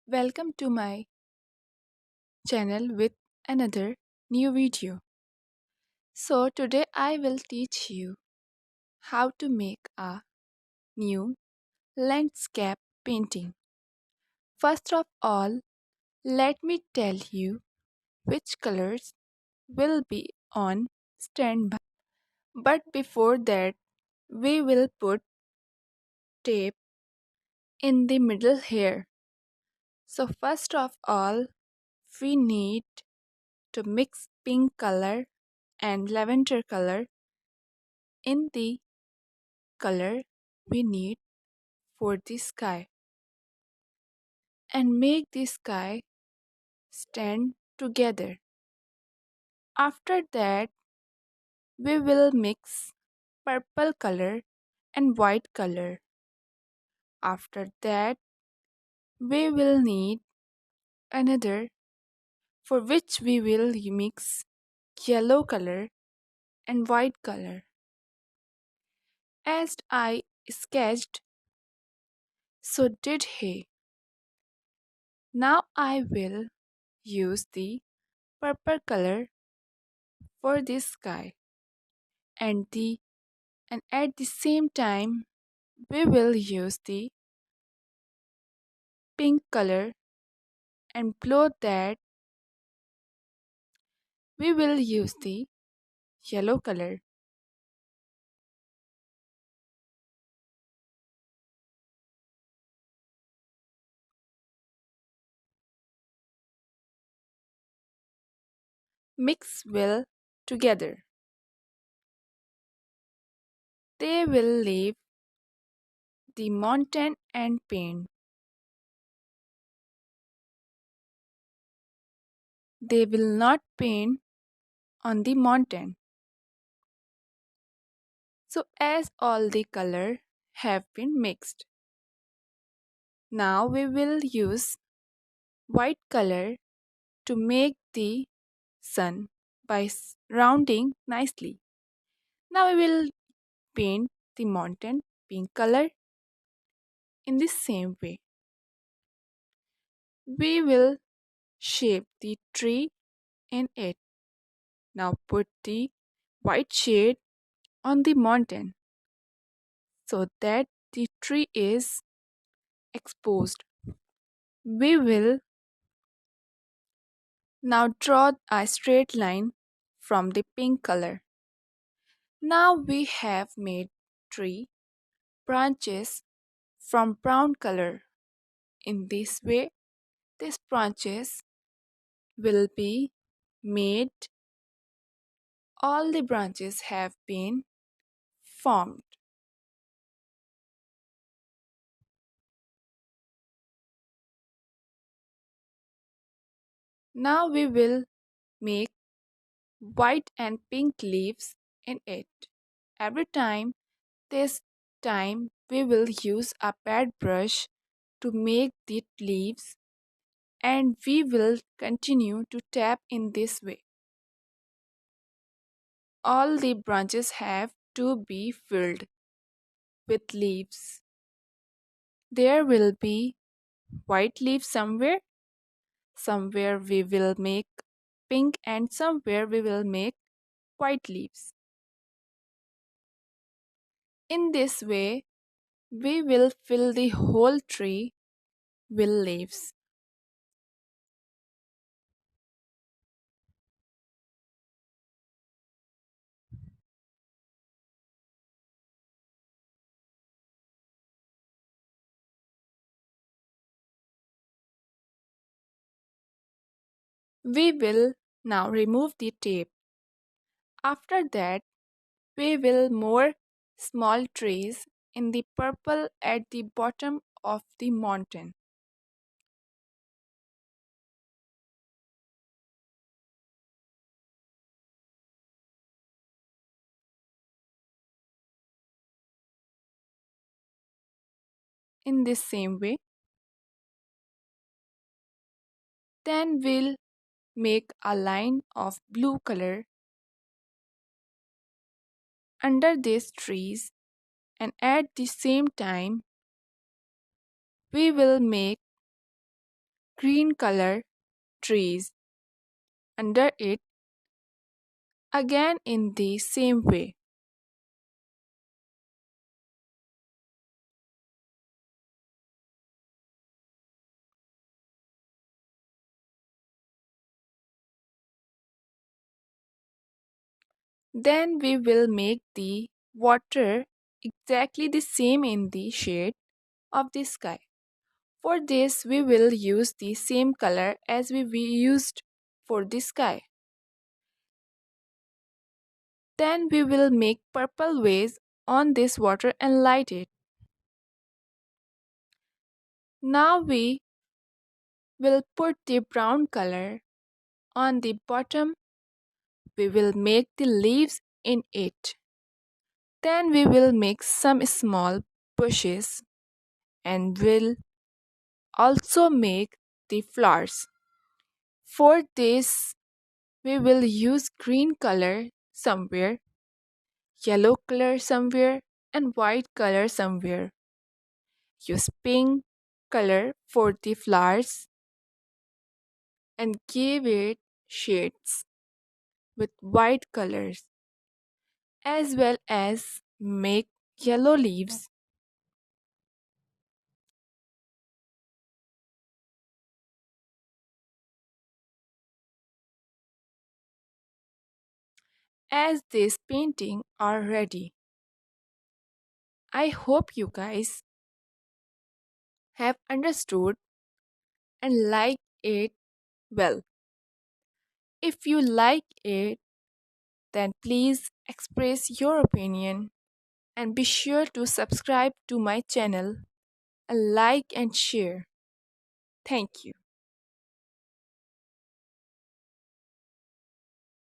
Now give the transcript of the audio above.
Welcome to my channel with another new video. So today I will teach you how to make a new landscape painting. First of all, let me tell you which colors will be on standby. But before that, we will put tape in the middle here. So first of all, we need to mix pink color and lavender color in the color we need for the sky and make the sky stand together. After that, we will mix purple color and white color. After that, we will need another for which we will mix yellow color and white color. As I sketched, so did he. Now I will use the purple color for this sky and the and at the same time we will use the pink color and below that we will use the yellow color. Mix well together. They will leave the mountain and paint. They will not paint on the mountain. So as all the color have been mixed. Now we will use white color to make the sun by rounding nicely. Now we will paint the mountain pink color in the same way. We will shape the tree in it. Now put the white shade on the mountain so that the tree is exposed. We will now draw a straight line from the pink color. Now we have made tree branches from brown color. In this way, these branches will be made. All the branches have been formed. Now we will make white and pink leaves in it. Every time, this time we will use a pad brush to make the leaves and we will continue to tap in this way. All the branches have to be filled with leaves. There will be white leaves somewhere, somewhere we will make pink, and somewhere we will make white leaves. In this way, we will fill the whole tree with leaves. We will now remove the tape. After that, we will more small trees in the purple at the bottom of the mountain. In this same way, then we'll make a line of blue color under these trees, and at the same time we will make green color trees under it again in the same way. Then we will make the water exactly the same in the shade of the sky. For this, we will use the same color as we used for the sky. Then we will make purple waves on this water and light it. Now we will put the brown color on the bottom. We will make the leaves in it. Then we will make some small bushes and will also make the flowers. For this, we will use green color somewhere, yellow color somewhere, and white color somewhere. Use pink color for the flowers and give it shades with white colors, as well as make yellow leaves. As this painting are ready. I hope you guys have understood and like it well. If you like it, then please express your opinion and be sure to subscribe to my channel and like and share. Thank you.